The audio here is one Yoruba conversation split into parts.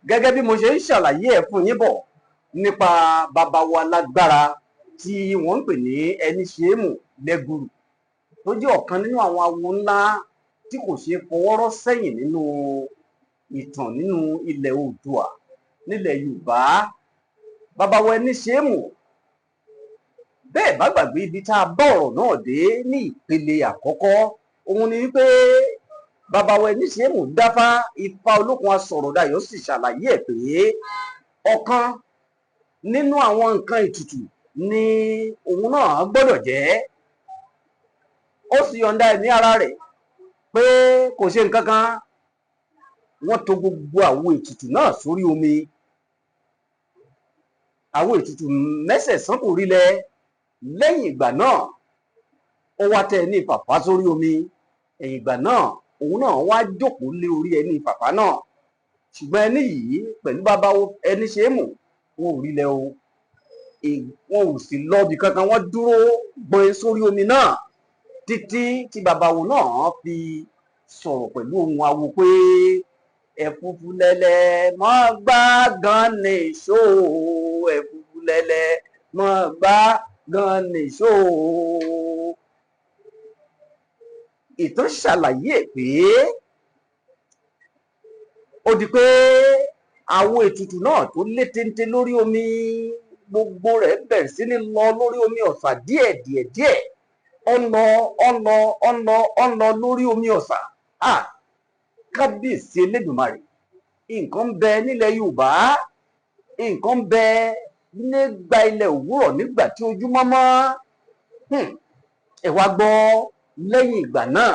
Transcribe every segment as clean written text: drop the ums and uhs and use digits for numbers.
gẹ́gẹ́ bí mo ṣe ń ṣàlàyé ẹ̀ fún yín bọ̀ nípa bàbá wa lágbára tí wọ́n ń pè ní Ẹníṣeémù Lẹ́gùrù, tó jẹ́ ọ̀kan nínú àwọn awo ńlá tí kò ṣeé fọwọ́rọ́ sẹ́yìn nínú ìtàn nínú ilẹ̀ Oòduà nílẹ̀ Yorùbá. Bàbá wa Ẹníṣeémù, bẹ́ẹ̀ bá gbàgbé ibi tá a bá ọ̀rọ̀ náà dé ní ìpele àkọ́kọ́, òun ni wípé bàbá wa Ẹníṣeémù dáfá, Ifá Olókun Asọ̀rọ̀dayọ̀ sì ṣàlàyé ẹ̀ pé ọ̀kan nínú àwọn nǹkan ètùtù ni òun náà gbọ́dọ̀ jẹ́. Ó sì yọ̀ǹda ẹ̀ ní ara rẹ̀ pé kò ṣe nǹkan kan. Wọ́n tò gbogbo àwo ètùtù náà sórí omi. Àwo ètùtù mẹ́sẹ̀sán kò rílẹ̀. Lẹ́yìn ìgbà náà ó wá tẹ ẹní ìfàfà sórí omi. Ẹ̀yìn ìgbà náà òun náà wá jókòó lé orí ẹní ìfàfà náà. Ṣùgbọ́n ẹní yìí pẹ̀lú bàbá Ẹníṣeémù wọn ò rílẹ̀ o. Wọn ò sì lọ́bì kankan, wọ́n dúró gbọ́n sórí omi náà títí tí bàbá wo náà fi sọ̀rọ̀ pẹ̀lú ohun awo pé ẹ̀fúùfù lẹ̀lẹ̀ mọ́ gbá gan nìṣó, ẹ̀fúùfù lẹ̀lẹ̀ mọ́ gbá gan nìṣó. Ìtàn ṣàlàyé pé ó di pé àwo ètùtù náà tó lé téńté lórí omi, gbogbo rẹ̀ bẹ̀rẹ̀ sí ní lọ lórí omi Ọ̀sà díẹ̀. Ọ̀nà lórí omi Ọ̀sà. Kábíyèsí Elédùmarè, nǹkan ń bẹ nílẹ̀ Yorùbá, nǹkan ń bẹ nígbà ilẹ̀ òwúrọ̀ nígbà tí ojúmọ́ mọ́. Ẹ wá gbọ́, lẹ́yìn ìgbà náà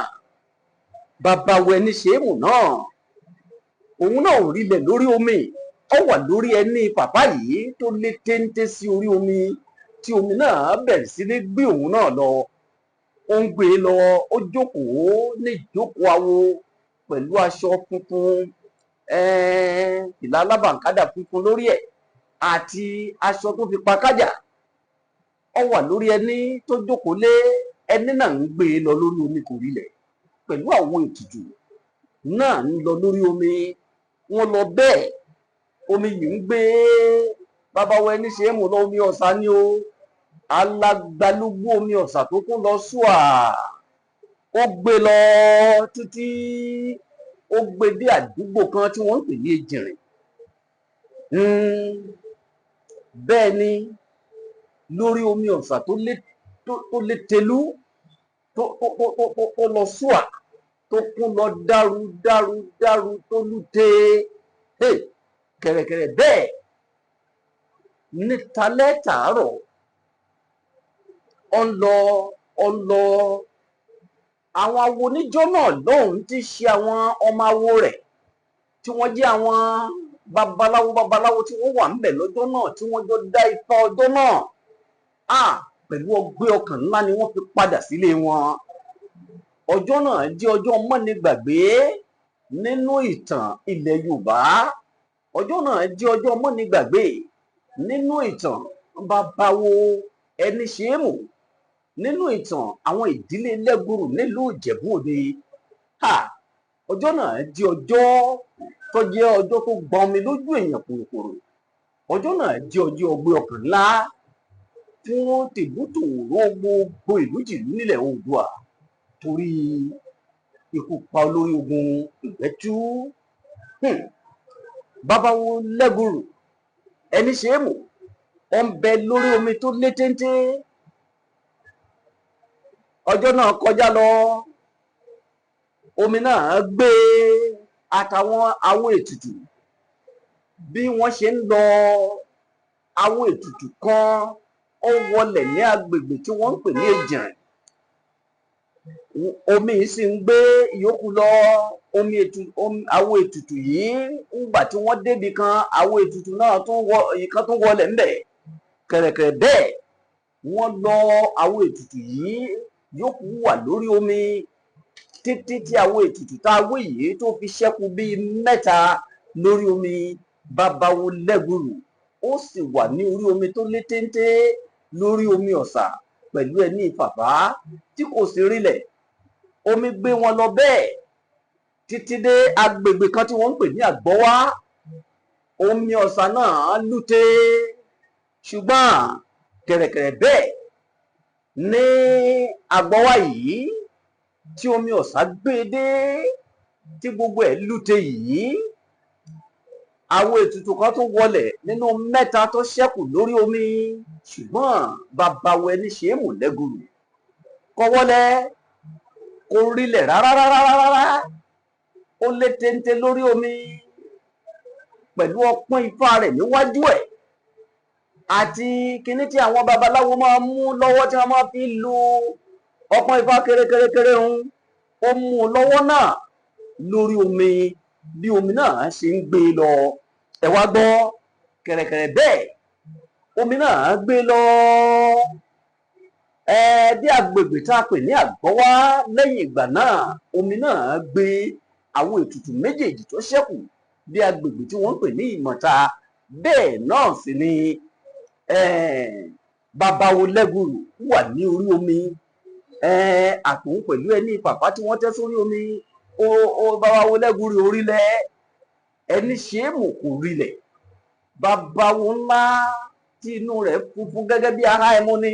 bàbá wa Ẹníṣeémù náà, òun náà ò rílẹ̀ lórí omi. Ó wà lórí ẹní ìfàfà yìí tó lé téńté sí orí omi, tí omi náà bẹ̀rẹ̀ sí ní gbé òun náà lọ. Ó ń gbé e lọ, ó jókòó ní ìjókòó awo pẹ̀lú aṣọ funfun, ìlà alábàǹkádà funfun lórí ẹ̀ àti aṣọ tó fi pa kájà. Ó wà lórí ẹní tó jókòó lé, ẹní náà ń gbé e lọ lórí omi kò rílẹ̀, pẹ̀lú àwọn ètùtù náà ń lọ lórí omi. Wọ́n lọ bẹ́ẹ̀, omi yìí ń gbé bàbá wa Ẹníṣeémù lọ omi Ọ̀sà ni o. Alágbálúgbú omi Ọ̀sà tó kún lọ ṣùà. Ó gbé lọ títí ó gbé dé àdúgbò kan tí wọ́n ń pè ní Ejìnrìn. Bẹ́ẹ̀ ni lórí omi Ọ̀sà tó lé telú, tó lọ ṣùà, tó kún lọ dáru tó lúte. Kẹ̀rẹ̀kẹ̀rẹ̀ bẹ́ẹ̀ níta lẹ́tàárọ̀ ó ń lọ àwọn awo oníjọ́ náà lóhùn tí ṣe àwọn ọmọ awo rẹ̀, tí wọ́n jẹ́ àwọn babaláwo tí wọ́n wà ńbẹ̀ lọ́jọ́ náà, tí wọ́n jọ dá ifá ọjọ́ náà. Pẹ̀lú ọgbẹ́ ọkàn ńlá ni wọ́n fi padà sílé wọn. Ọjọ́ náà jẹ́ ọjọ́ mọ́nigbàgbé nínú ìtàn ilẹ̀ Yorùbá. Ọjọ́ náà jẹ́ ọjọ́ mọ́nigbàgbé nínú ìtàn bàbá wo Ẹníṣeémù, nínú ìtàn àwọn ìdílé Lẹ́gùrù nílùú Ìjẹ̀bú Òde. Ọjọ́ náà jẹ́ ọjọ́ tó jẹ́ ọjọ́ tó gba omi lójú èèyàn kòròkòrò. Ọjọ́ náà jẹ́ ọjọ́ ọgbẹ́ ọkàn ńlá fún tìbútòrò gbogbo ìlú jìlú nílẹ̀ Oòduà, torí ikú pa olórí ogun Ìgbẹ́tú. Bàbá wo Lẹ́gùrù Ẹníṣeémù ó ń bẹ lórí omi tó lé téńté. Ọjọ́ náà kọjá lọ, omi náà gbé àtàwọn awo ètùtù. Bí wọ́n ṣe ń lọ, awo ètùtù kan ó wọlẹ̀ ní agbègbè tí wọ́n ń pè ní Ejìnrìn. Omi yìí sì ń gbé ìyókù lọ. Awo ètùtù yìí ńgbà tí wọ́n débi kan, awo ètùtù náà ìkan tún wọlẹ̀ ńbẹ̀. Kẹ̀rẹ̀kẹ̀rẹ̀ bẹ́ẹ̀ wọ́n lọ awo ètùtù yìí yòókù wà lórí omi títí tí awo ètùtù tá a wé yìí tó fi ṣẹ́kù bíi 3 lórí omi. Bàbá wo Lẹ́gùrù ó sì wà ní orí omi tó lé téńté lórí omi Ọ̀sà pẹ̀lú ẹní ìfàfà tí kò sí rílẹ̀. Omi gbé wọn lọ bẹ́ẹ̀ títí dé agbègbè kan tí wọ́n ń pè ní Àgbọ́wá. omi ọ̀sà náà lúte, ṣùgbọ́n kẹ̀rẹ̀kẹ̀rẹ̀ bẹ́ẹ̀ ní agbọ́wá yìí tí omi ọ̀sà gbé dé tí gbogbo ẹ̀ lúte yìí, àwọn ètùtù kan tó wọlẹ̀ nínú mẹ́ta tó ṣẹ́kù lórí omi, ṣùgbọ́n bàbá wo ẹni ṣe é mú lẹ́gùrù kò wọlẹ̀, kò rilẹ̀ rárá, ó lé téńté lórí omi pẹ̀lú ọpọ́n ifá rẹ̀ níwájú ẹ̀ àti kinní tí àwọn babaláwo máa mú lọ́wọ́ tí wọ́n máa fi lu ọpọ́n ifá kérékéré ń, ó mú un lọ́wọ́ náà lórí omi bí omi náà ṣe ń gbé lọ. Ẹ wá gbọ́, kẹ̀rẹ̀kẹ̀rẹ̀ bẹ́ẹ̀ omi náà gbé lọ dé agbègbè tá a pè ní Àgbọ́wá. Lẹ́yìn ìgbà náà omi náà gbé àwọn ètùtù méjèèjì tó ṣẹ́kù dé agbègbè tí wọ́n ń pè ní Ìmọ̀ta. Bẹ́ẹ̀ náà sì ni babawo lẹ́gùrù wà ní orí omi, àtòun pẹ̀lú ẹni pàpà tí wọ́n tẹ́ sórí omi. Babawo lẹ́gùrù orílẹ̀, ẹni ṣe é mú kò rilẹ̀. Babawo ńlá tí inú rẹ̀ funfun gẹ́gẹ́ bí ara ẹmu ni.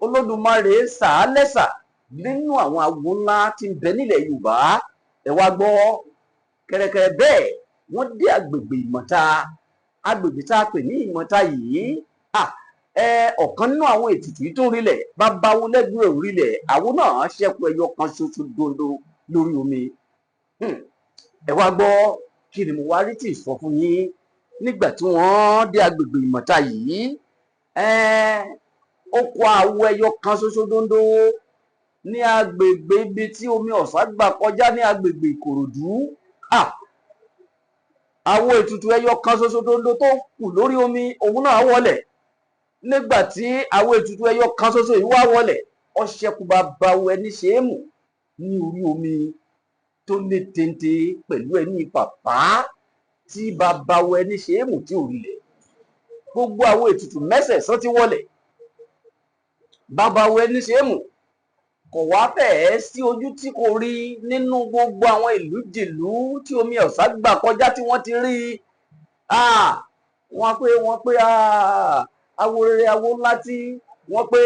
Olódùmarè sà á lẹ́sà nínú àwọn awo ńlá tí ń bẹ nílẹ̀ Yorùbá. Ẹ wá gbọ́, kẹ̀rẹ̀kẹ̀rẹ̀ bẹ́ẹ̀ wọ́n dé agbègbè Ìmọ̀ta. Agbègbè tá a pè ní Ìmọ̀ta yìí, ọ̀kan nínú àwọn ètùtù yìí tó ń rilẹ̀, babawo lẹ́gùrù rilẹ̀, àwọn náà ṣẹ́kù ẹyọ kan ṣoṣo dondo lórí omi. Ẹ wá gbọ́, kí ni mo wá rí tí ì sọ fún yín nígbà tí wọ́n dé agbègbè Ìmọ̀ta yìí? Ó kó àwo ẹyọ kan ṣoṣo dondo ní agbègbè ibi tí omi ọ̀sà gbà kọjá ní agbègbè Ìkòròdú. Àwo ètùtù ẹyọ kan ṣoṣo dondo tó kù lórí omi, òun náà wọlẹ̀. Nígbà tí àwo ètùtù ẹyọ kan ṣoṣo yìí wá wọlẹ̀, ó ṣẹ́kù babawo ẹni ṣe é mú ní orí omi tó lé téńté pẹ̀lú ẹni pàpà tí babawo ẹni ṣe é mú tí ò rilẹ̀. Gbogbo àwo ètùtù mẹ́sẹ̀ẹ̀sán ti wọlẹ̀. Babawo ẹni ṣe é mú kò wá fẹ́ẹ̀ sí ojú tí kò rí nínú gbogbo àwọn ìlú jìlú tí omi ọ̀sà gbà kọjá tí wọ́n ti rí. Wọ́n pé awo rere, awo ńlá tí wọ́n pé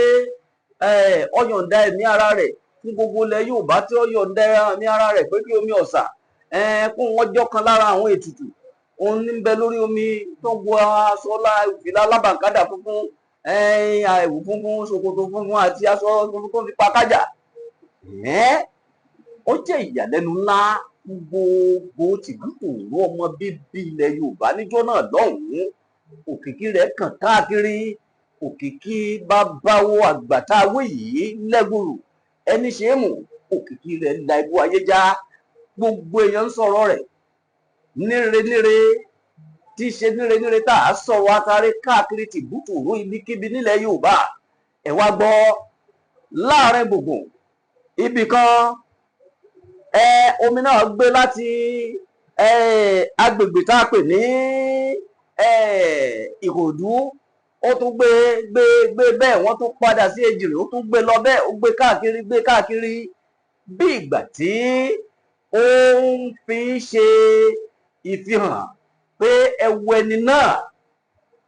ó yọ̀ǹda ẹ̀mí ara rẹ̀ fún gbogbo ilẹ̀ Yorùbá, tí ó yọ̀ǹda ẹ̀mí ara rẹ̀ pé kí omi ọ̀sà kó wọ́n jọ́ kan lára àwọn ètùtù. Òun ní bẹ lórí omi tó gbọ́ aṣọ fìlà alábàǹkádà funfun, ẹ̀wù funfun, ṣòkòtò funfun àti aṣọ funfun tó fi pa kájà. Ó jẹ́ ìyàlẹ́nu ńlá fún gbogbo tìbútòrò ọmọ bíbí ilẹ̀ Yorùbá níjọ́ náà lọ́hùn-ún. Òkìkí rẹ̀ kàn káàkiri, òkìkí babawo àgbà tá a wí yìí lẹ́gùrù ẹni ṣe é mú, òkìkí rẹ̀ la ibú ayé já. Gbogbo èèyàn ń sọ̀rọ̀ rẹ̀ níre tí í ṣe níre tá a sọ̀rọ̀ atare káàkiri tìbútòrò ibikíbi nílẹ̀ Yorùbá. Ẹ wá gbọ́, láàrin gbùngbùn ibì kan omi náà gbé láti agbègbè tá a pè ní Ìkòròdú, ó tún gbé bẹ́ẹ̀, wọ́n tún padà sí Èjìrè, ó tún gbé lọ bẹ́ẹ̀, ó gbé káàkiri bí ìgbà tí ó ń fi ṣe ìfihàn pé ẹwu ẹni náà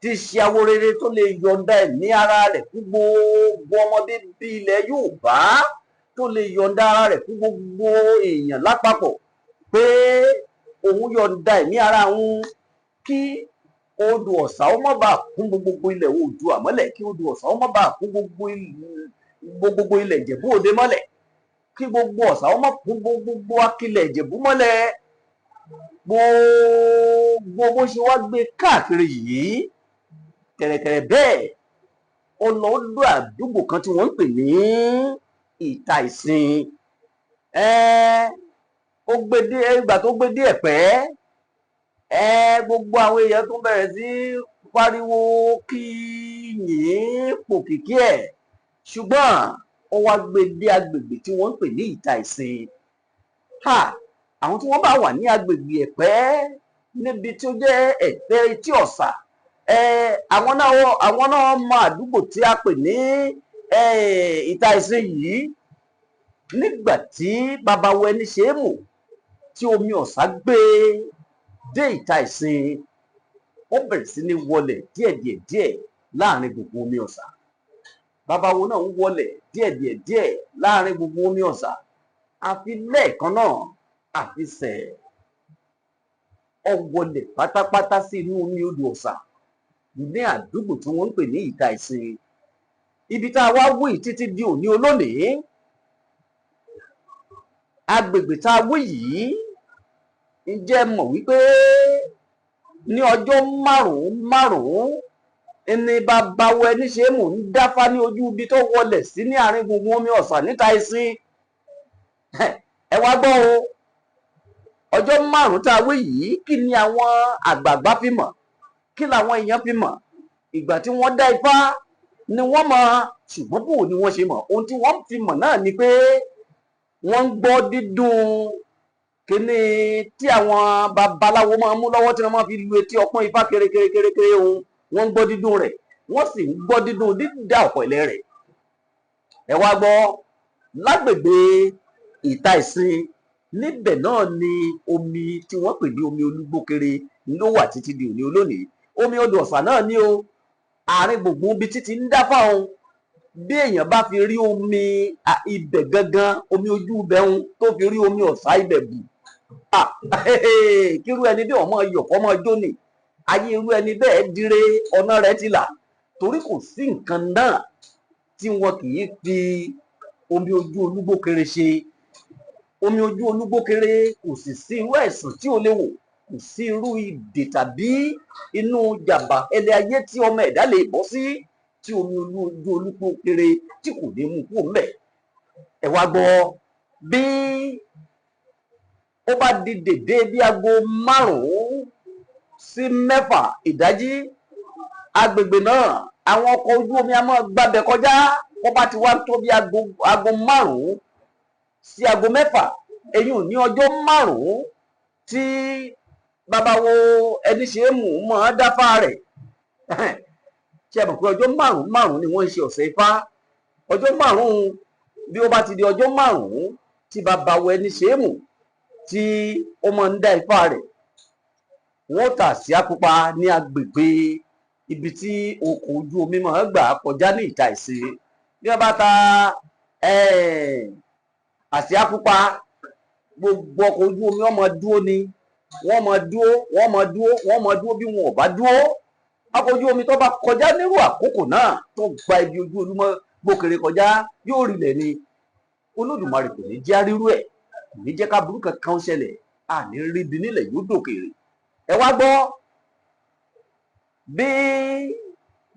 ti ṣe awo rere tó lè yọ̀ǹda ẹ̀mí ara rẹ̀ fún gbogbo ọmọ bíbí ilẹ̀ Yorùbá, tó lè yọ̀ǹda ara rẹ̀ fún gbogbo èèyàn lápapọ̀, pé òun yọ̀ǹda ẹ̀mí ara òun kí odò ọ̀sà ó má bàa kún gbogbo ilẹ̀ Oòduà mọ́lẹ̀, kí odò ọ̀sà ó má bàa kún gbogbo ilẹ̀ Ìjẹ̀bú Òde mọ́lẹ̀, kí gbogbo ọ̀sà ó má kún gbogbo akilẹ̀ Ìjẹ̀bú mọ́lẹ̀. Gbogbo bó ṣe wá gbé káàkiri yìí, kẹ̀rẹ̀kẹ̀rẹ̀ bẹ́ẹ̀ ó lọ lọ àdúgbò kan tí wọ́n ń pè ní Ìta Ìsìn. Ó gbé dé, ìgbà tó gbé dé Ẹ̀pẹ́, gbogbo àwọn èèyàn tó bẹ̀rẹ̀ sí pariwo kí yìn pòkìkí ẹ̀, ṣùgbọ́n ó wá gbé dé agbègbè tí wọ́n ń pè ní Ìta Ìsìn. Àwọn tí wọ́n bá wà ní agbègbè Ẹ̀pẹ́ níbi tí ó jẹ́ Ẹ̀pẹ́ Etí Ọ̀sà, àwọn náà mọ àdúgbò tí a pè ní Ìta Ìsìn yìí. Nígbà tí babawo ẹni ṣe é mú tí omi ọ̀sà gbé dé Ìta Ìsìn, ó bẹ̀rẹ̀ sí ní wọlẹ̀ díẹ̀ láàrin gbogbo omi ọ̀sà. Babawo náà ń wọlẹ̀ díẹ̀ láàrin gbogbo omi ọ̀sà. Àfi lẹ́ẹ̀kan náà àfi sẹ̀ ọ wọlẹ̀ pátápátá sí inú omi odò ọ̀sà ní àdúgbò tí wọ́n ń pè ní Ìta Ìsìn. Ibi tá a wá wí títí di òní olónìí, agbègbè tá a wí yìí, ǹjẹ́ mọ̀ wípé ní ọjọ́ márùn-ún ní Babawo Ẹníṣeémù ń dáfá ní ojú ibi tó wọlẹ̀ sí ní àárín gbùngbùn omi ọ̀sà níta Ìsìn. Ẹ wá gbọ́ o, ọjọ́ márùn-ún tá a wí yìí, kí ni àwọn àgbààgbà fi mọ̀, kí làwọn èèyàn fi mọ̀? Ìgbà tí wọ́n dá ifá ni wọ́n mọ̀, ṣùgbọ́n bò ni wọ́n ṣe mọ̀? Ohun tí wọ́n fi mọ̀ náà ni pé wọ́n ń gbọ́ dídùn kíní tí àwọn babaláwo máa ń mú lọ́wọ́ tí wọ́n máa fi lu etí ọpọ́n ifá kérékéré ohun, wọ́n ń gbọ́ dídùn rẹ̀, wọ́n sì ń gbọ́ dídùn dídá ọ̀pẹ̀lẹ̀ rẹ̀. Ẹ wá gbọ́, lágbègbè Ìta Ìsìn níbẹ̀ náà ni omi tí wọ́n pè ní omi Olúgbókéré ló wà títí di òní olónìí. Omi odò ọ̀sà náà ní o, àárín gbùngbùn ibi títí ń dáfá ohun. Bí èèyàn bá fi rí omi ibẹ̀ gangan, omi ojú ibẹ̀ ohun tó fi rí omi ọ̀sà ibẹ̀ bù, kírú ẹni bí ọmọ yọ̀kọ́ mọ́ jóni, ayé irú ẹni bẹ́ẹ̀ dire, ọ̀nà rẹ̀ ti là. Torí kò sí nǹkan náà tí wọn kì í fi omi ojú Olúgbókéré ṣe. Omi ojú Olúgbókéré kò sì sí irú ẹ̀sìn tí ò lè wò, kò sí irú ìdè tàbí inú jàmbá ẹlẹ́ ayé tí ọmọ ẹ̀dá lè bọ́ sí tí omi ojú Olúgbókéré tí kò ní mú kúrò ńbẹ̀. Ẹ wá gbọ́, bí ó bá di dèdè bí aago 5 sí 6 ìdájí, agbègbè náà àwọn ọkọ̀ ojú omi a máa gbabẹ̀ kọjá. Wọ́n bá ti wá tó bí aago 5 sí aago 6, èyí ò ní ọjọ́ 5 tí Babawo Ẹníṣeémù máa dáfá rẹ̀. Ṣé ẹ mọ̀ pé ọjọ́ 5 ni wọ́n ń ṣe ọ̀sẹ̀ ifá? Ọjọ́ 5, bí ó bá ti di ọjọ́ 5 tí Babawo Ẹníṣeémù tí ó máa ń dá ifá rẹ̀, wọ́n tà àsíá pupa ní agbègbè ibi tí ọkọ̀ ojú omi máa gbà kọjá ní Ìta Ìsìn. Bí wọ́n bá ta àsíá pupa, gbogbo ọkọ̀ ojú omi wọ́n máa dúró ni, wọ́n máa dúró bí wọn ò bá dúró. Ọkọ̀ ojú omi tó bá kọjá nírú àkókò náà tó gba ibi ojú Olúgbókéré kọjá yóò rilẹ̀ ni. Olódùmarè kò ní jẹ́ rírú ẹ̀, kò ní jẹ́ ká burú kankan ṣẹlẹ̀, àní ríbi nílẹ̀ yóò dòkèrè. Ẹ wá gbọ́, bí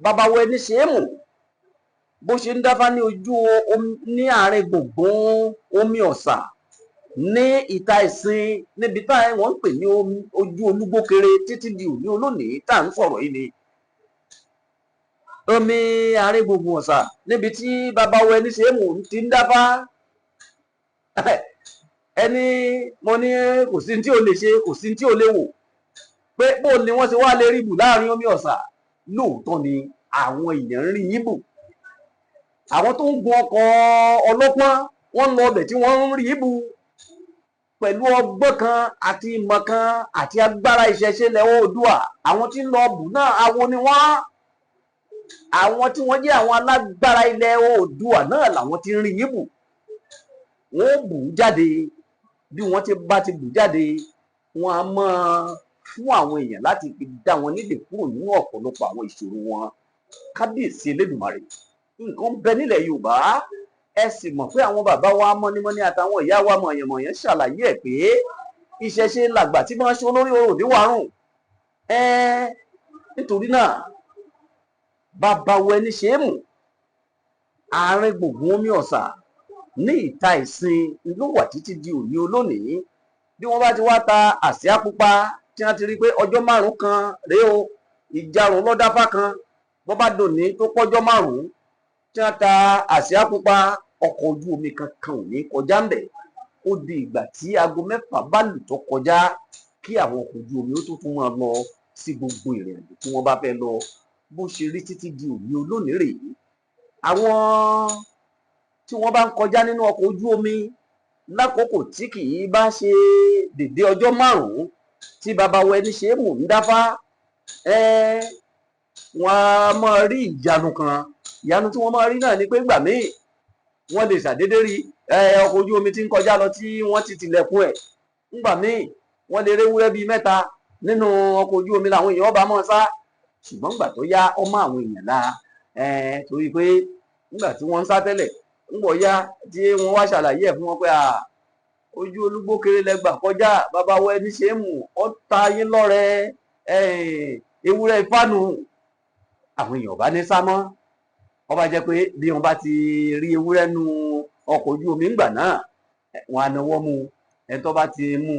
Babawo Ẹníṣeémù bó ṣe ń dáfá ní ní àárín gbùngbùn omi ọ̀sà ní Ìta Ìsìn, níbi tá wọ́n ń pè ní ojú Olúgbókéré títí di òní olónìí tá à ń sọ̀rọ̀ yìí ni. Omi àárín gbùngbùn ọ̀sà níbi tí Babawo Ẹníṣeémù ti ń dáfá, ẹni mo ní kò sí tí ò lè ṣe, kò sí tí ò lè wò, pé bó ni wọ́n ṣe wá lè rí bù láàrin omi ọ̀sà. Lóòótọ́ ni àwọn èèyàn ń rí yín bù. Àwọn tó ń gun ọkọ̀ ọlọ́pọ́n wọ́n lọ ọbẹ̀ tí wọ́n ń rí bù pẹ̀lú ọgbọ́n kan àti ìmọ̀ kan àti agbára ìṣẹ̀ṣe ilẹ̀ Oòduà. Àwọn tí ń lọ bù náà awo ni wọ́n. Àwọn tí wọ́n jẹ́ àwọn alágbára ilẹ̀ Oòduà náà làwọn tí ń rí yín bù. Wọ́n bù jáde, bí wọ́n bá ti bù jáde, wọ́n á máa fún àwọn èèyàn láti fi dá wọn nídè kúrò nínú ọ̀pọ̀lọpọ̀ àwọn ìṣòro wọn. Kábíyèsí Elédùmarè, nǹkan bẹ nílẹ̀ Yorùbá. Ẹ sì mọ̀ pé àwọn bàbá wa mọ́nímọ́ní àtàwọn ìyá wa mọ̀yànmọ̀yàn ṣàlàyé ẹ̀ pé ìṣẹ̀ṣe làgbà tí wọ́n ṣe olórí orò níwàrùn. Nítorí náà Babawo Ẹníṣeémù àárín gbùngbùn omi ọ̀sà ní Ìta Ìsìn ló wà títí di òní olónìí. Bí wọ́n bá ti wá ta àsíá pupa tí wọ́n ti rí pé ọjọ́ 5 kan rèé o, ìjarun lọ́dáfá kan, bó bá dòní tó pọ́jọ́ 5 tí wọ́n ta àsíá pupa, ọkọ̀ ojú omi kankan ò ní kọjá ńbẹ̀. Ó di ìgbà tí aago 6 bá lù tó kọjá kí àwọn ọkọ̀ ojú omi ó tó tún máa lọ sí gbogbo ìrìn àjò tí wọ́n bá fẹ́ lọ. Bó ṣe rí títí di òní olónìí rèé. Àwọn tí wọ́n bá ń kọjá nínú ọkọ̀ ojú omi lákòókò tí kì í bá ṣe dédé ọjọ́ 5 tí Babawo Ẹníṣeémù ń dáfá, wọ́n á máa rí ìyanu kan. Ìyanu tí wọ́n máa rí náà ni pé ìgbà míì wọ́n lè ṣàdédé rí ọkọ̀ ojú omi tí ń kọjá lọ tí wọ́n ti tilẹ̀kùn ẹ̀. Nígbà míì wọ́n lè réwúrẹ́ bíi 3 nínú ọkọ̀ ojú omi làwọn èèyàn bá mọ́ sá. Ṣùgbọ́n ìgbà tó yá ó mọ́ àwọn èèyàn lára torí pé nígbà tí wọ́n ń sá tẹ́lẹ̀ ńgbọ̀ yá tí wọ́n wá ṣàlàyé ẹ̀ fún wọn pé ojú olúgbó kéré lẹ́gbà kọjá bàbá wọ ẹni ṣe é mú ọ́ ta yín lọ́rẹ ewúrẹ́ ìfánu. Àwọn èèyàn bá ní sá mọ́. Wọ́n bá jẹ́ pé bí wọ́n bá ti rí ewúrẹ́ nu ọkọ̀ ojú omi ńgbà náà wọ́n á nawọ́ mú ẹni tó bá ti mú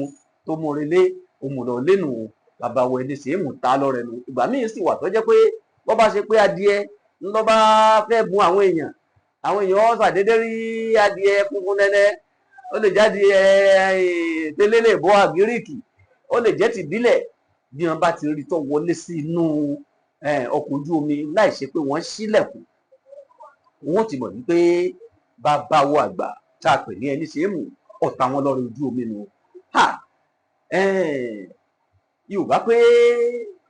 tó mú relé òmùlọ̀ lẹ́nu bàbá wọ ẹni ṣe é mú ta lọ́rẹ nu. Ìgbà míì sì wà tó jẹ́ pé wọ́n bá ṣe pé adìẹ ńlọ bá fẹ́ bùn àwọn èèyàn ṣàdédé rí adìẹ funfun nẹ́nẹ́. Ó lè jáde tẹ́lẹ̀lẹ̀ bọ́ àgíríkì, ó lè jẹ́ tìbílẹ̀. Bí wọ́n bá ti rí tó wọlé sí inú ọkọ̀ ojú omi láì ṣe pé wọ́n ṣílẹ̀kùn, wọ́n ti mọ̀ wípé bàbá wo àgbà tá a pè ní ẹni ṣe é mú ọ̀tá wọn lọ́rẹ ojú omi nu. Yorùbá pé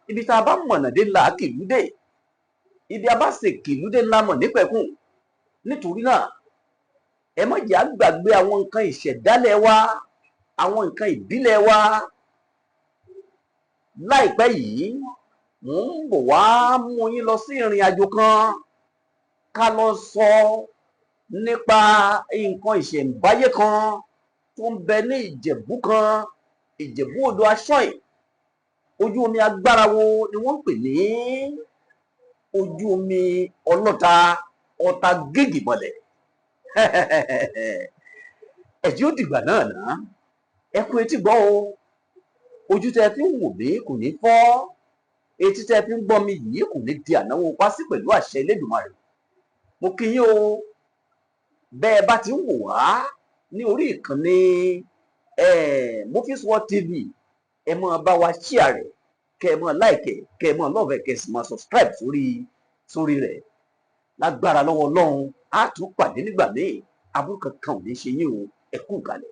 ibi tá a bá mọ̀nà dé là á kìlú dé, ibi a bá sì kìlú dé ńlá mọ̀ nípẹ̀kùn. Nítorí náà ẹ má jẹ́ á gbàgbé àwọn nǹkan ìṣẹ̀dálẹ̀ wa, àwọn nǹkan ìbílẹ̀ wa. Láìpẹ́ yìí mò ń bọ̀ wá mú yín lọ sí ìrìn àjò kan ká lọ sọ nípa nǹkan ìṣẹ̀ǹbáyé kan tó ń bẹ ní Ìjẹ̀bú kan, Ìjẹ̀bú Odò Aṣọ́ìn. Ojú omi agbára wo ni wọ́n ń pè ní ojú omi ọlọ́ta ọta gègì mọ́lẹ̀. Ẹ̀jẹ̀ ó dìgbà náà ná. Ẹ kú etí gbọ́ o. Ojú tẹ́ fi ń wò mí kò ní fọ́. Etí tẹ́ fi ń gbọ́ mi yìí kò ní di ànáwó pásí pẹ̀lú àṣẹ Elédùmarè. Mo kí yín o. Bẹ́ẹ̀ bá ti ń wò wá ní orí ìkànnì Mofis World TV, ẹ máa bá wa share rẹ̀, kẹ́ ẹ máa like ẹ̀, kẹ́ ẹ máa love ẹ̀, kẹ́ ẹ sì máa subscribe sórí rẹ̀. Lágbára lọ́wọ́ Ọlọ́run á tún pàdé nígbà míì. Aburú kankan ò ní ṣe yín o. Ẹ kú ìkàlẹ̀.